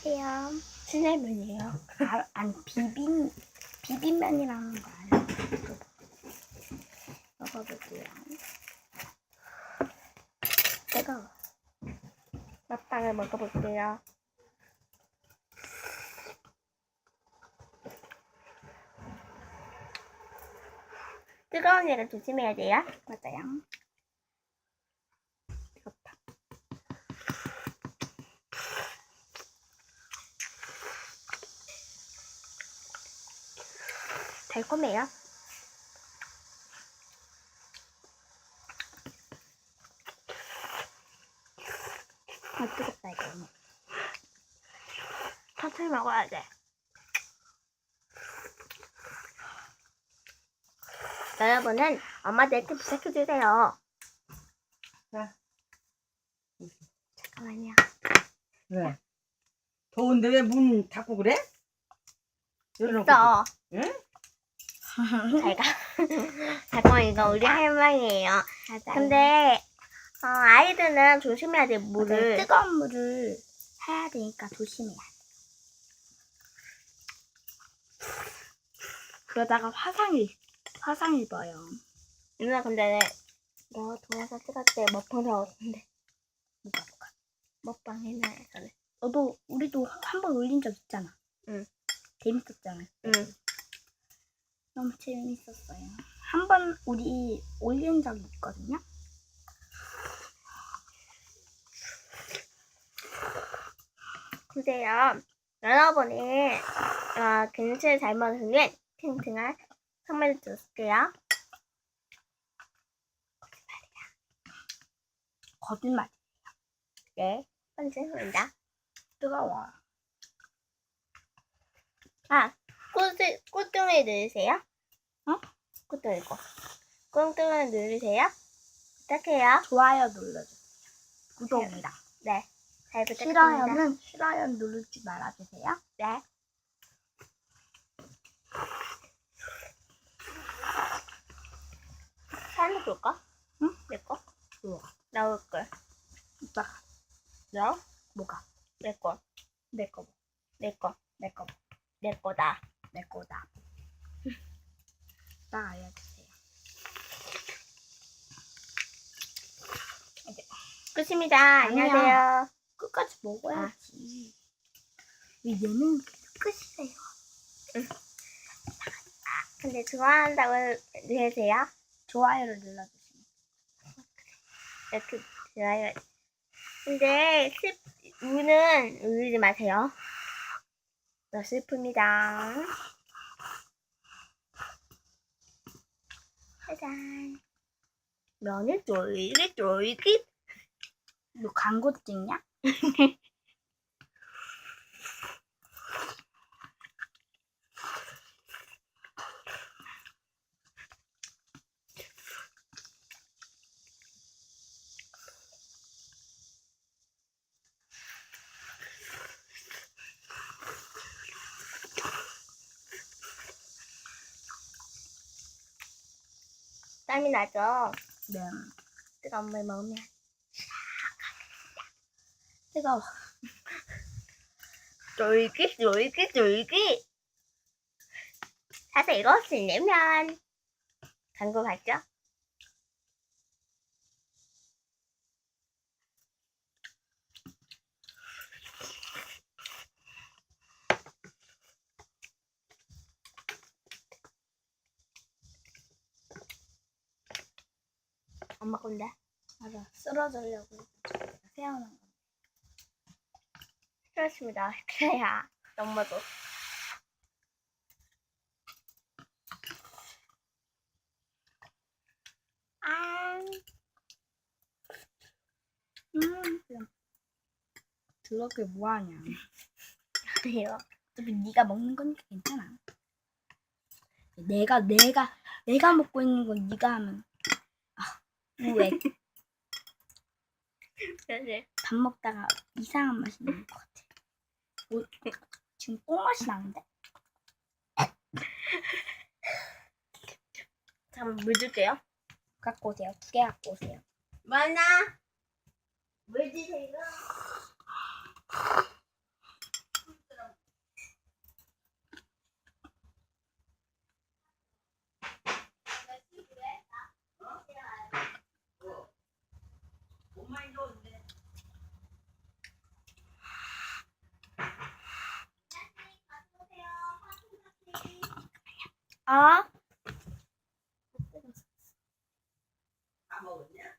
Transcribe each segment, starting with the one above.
안녕하세요. 스낵면이에요. 아니 비빔면이라는 거 알아요? 먹어볼게요. 뜨거워. 맛빵을 먹어볼게요. 뜨거우니까 조심해야 돼요. 맞아요. 뜨겁다. 달콤해요. 아, 뜨겁다 이거. 천천히 먹어야 돼. 여러분은 엄마들한테 부탁해주세요. 자, 잠깐만요. 왜? 더운데 왜 문 닫고 그래? 열어놓고. 있어. 응? 잘 가. 잠깐만, 이거 우리 할머니예요. 근데 아이들은 조심해야 돼. 물을. 뜨거운 물을 해야 되니까 조심해야 돼. 그러다가 화상 입어요. 누나 근데 너 동영상 찍을 때 먹방 나왔는데. 뭐가? 먹방 했나요? 우리도 한 번 올린 적 있잖아. 응. 재밌었잖아. 응. 너무 재밌었어요. 한 번 우리 올린 적이 있거든요. 근데요, 여러분이 근처에 잘 먹으면 탱탱한 선물 줄게요. 거짓말이야. 네, 선생님입니다. 뜨거워. 꿀등을 누르세요. 꿀등을 누르세요. 부탁해요. 좋아요 눌러주세요. 구독이랑. 네. 잘 부탁드립니다. 싫어요 누르지 말아주세요. 네. 사진 볼까? 응? 내 거? 뭐가? 나올 걸. 오빠. 너? 뭐가? 내 거. 내 거. 내 거. 내 거. 내 거다. 내 거다. 나 알려주세요. 이제 끝입니다. 안녕하세요. 끝까지 먹어야지. 얘는 끝이에요. 근데 좋아한다고 해주세요. 좋아요를 눌러주세요. 이렇게 좋아요. 근데 우는 울리지 마세요. 너 슬픕니다. 짜잔. 면이 쫄깃. 너 광고 찍냐? 땀이 나죠? 네. 뜨거운 물 먹으면 뜨거워. 쫄깃. 사실 이거 스낵면 광고 봤죠? 엄마 건데? 맞아. 쓰러지려고 세워놓은 건데. 그렇습니다. 그래야 엄마도. 그렇게 뭐하냐. 아니요. 어차피 네가 먹는 거니까 괜찮아. 내가 먹고 있는 건 네가 하면 왜? 밥 먹다가 이상한 맛이 나는 것 같아. 지금 똥맛이 나는데? 잠깐 물 줄게요. 갖고 오세요. 2개 갖고 오세요. 많아. 물 주세요. 아, 다 먹었냐?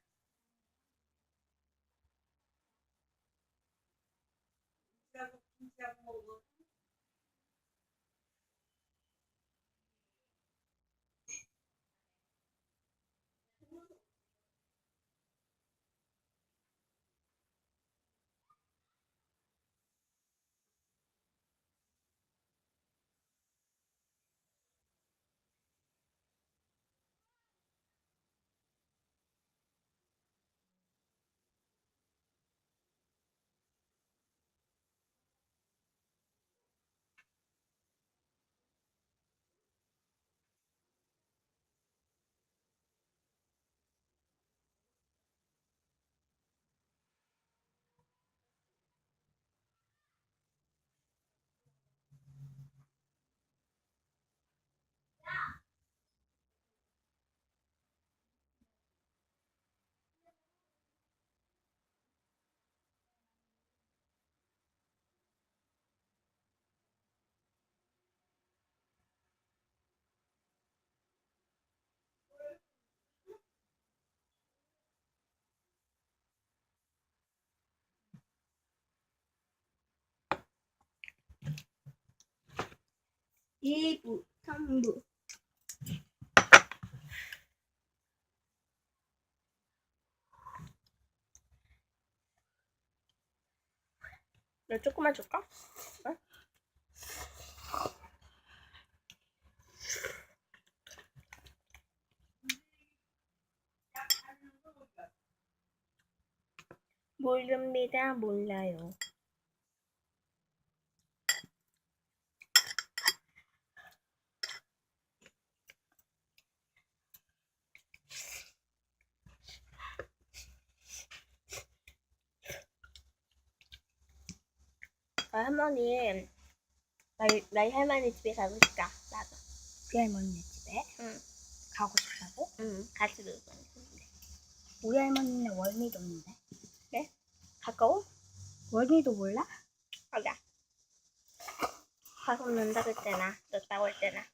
김치하고 먹어. 이부 3부. 너 조금만 줄까? 응? 모릅니다. 몰라요. 할머니, 나희 할머니 집에 가고 싶다. 나도. 우리 할머니네 집에 응. 가고 싶다고? 응, 같이 놀고 싶은데. 우리 할머니는 월미도 없는데. 그래? 가까워? 월미도 몰라? 가자. 가서 논다 그때나, 놀다 올 때나.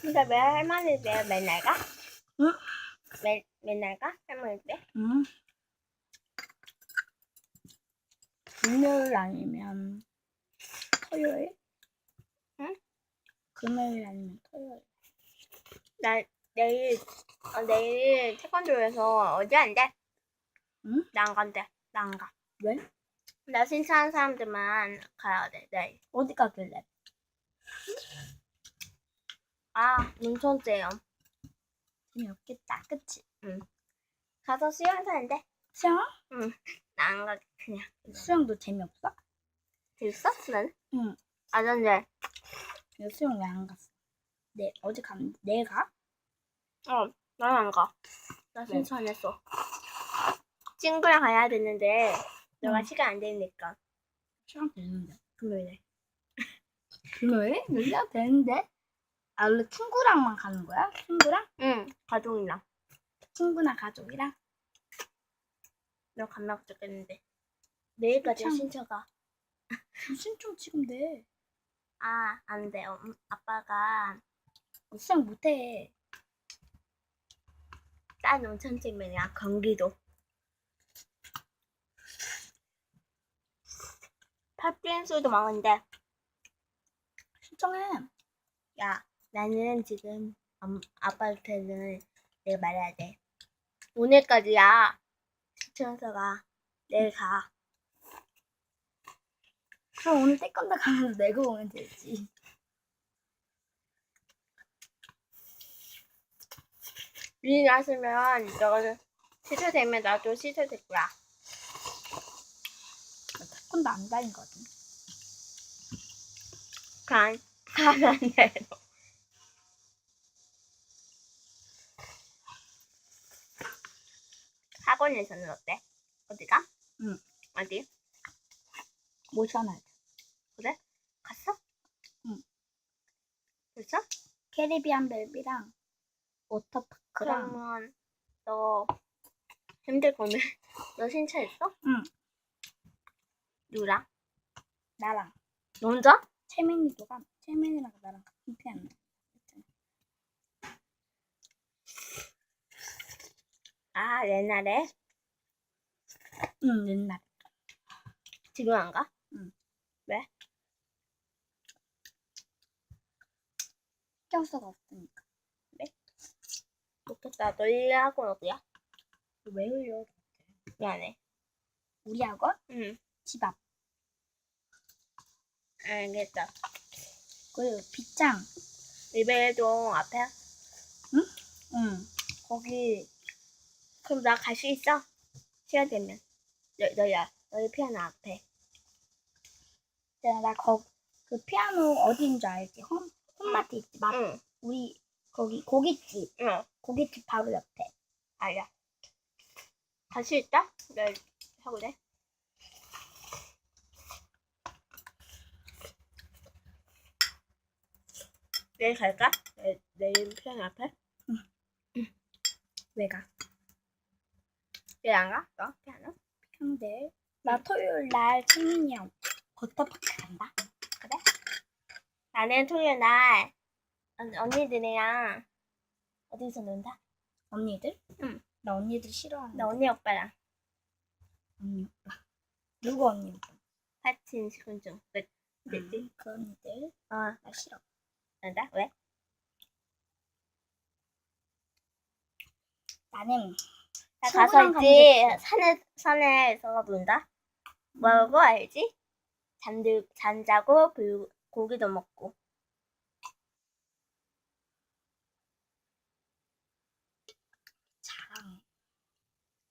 근데 왜 할머니 집에 맨날 가? 응? 맨날 가? 할머니 집에? 응. 금요일 아니면 토요일? 응? 금요일 아니면 토요일. 내일 태권도에서 어디 안 돼? 응? 나 안 간대. 나 안 가. 왜? 나 신청한 사람들만 가야 돼, 내일. 어디 가길래? 아, 문천재요. 재미없겠다, 그치? 가서 수영 사는데? 수영? 응. 나 안 가게, 그냥. 수영도 재미없어? 재밌어? 난? 응. 아, 근데, 너 수영 왜 안 갔어? 어디 가면 내일 가? 난 안 가. 나 왜? 신청 안 했어. 친구랑 가야 되는데, 너가 응. 시간 안 되니까. 시간 되는데. 금요일에. 금요일? 몇 시간 되는데? 아, 원래 친구랑만 가는 거야? 친구랑? 응, 가족이랑. 친구나 가족이랑? 너 가면 좋겠는데. 내일까지 참. 신청 가. 신청 지금 돼. 아, 안 돼. 아빠가 수영 못해. 딴 온천집이야, 경기도. 팥빙수도 많은데, 신청해. 야, 나는 지금 아빠한테는 내가 말해야 돼. 오늘까지야. 신청서가 내일 가. 그럼 오늘 태권도 가면서 내고 오면 되지. 일 났으면 너가 시설되면 나도 시설될 거야. 나 태권도 안 다니거든. 가면 돼. 학원에서는 어때? 어디가? 응. 어디? 모셔놔야 돼. 그래? 갔어? 응. 벌써? 캐리비안 벨비랑 워터파크랑. 그러면 너 힘들거든. 너 신청했어? 응. 누구랑? 나랑 너 혼자? 채민이랑 나랑 같은 피아노. 아, 옛날에? 응, 옛날. 지금 안 가? 응. 왜? 껴서가 없으니까. 좋겠다. 너희 학원 어디야? 왜 흘려? 미안해. 우리 학원? 응. 집 앞. 알겠다. 그 빗장. 리베동 앞에? 응. 거기. 그럼 나 갈 수 있어? 시간 되면. 너희 피아노 앞에. 그 피아노 어디인 줄 알지? 홈마트 있지? 응. 우리 거기 고깃집. 응. 고깃집 바로 옆에. 알야. 갈 수 있다? 네. 하고 돼? 내일 갈까? 내일 피아노 앞에? 왜 가? 내일 안 가? 너 피아노? 근데 나 토요일 날 채민이랑 버터파크 간다. 그래? 나는 토요일 날 언니들이랑 어디서 논다? 언니들? 응. 나 언니들 싫어하는데. 나 언니 오빠랑 언니 오빠. 누구 언니 오빠? 파친 시간 중. 그 그 언니들. 어, 나 싫어. 난다? 왜? 나는 나 친구랑 가서 가는 게 있지. 산에서 논다? 뭐라고 알지? 잠자고 고기도 먹고.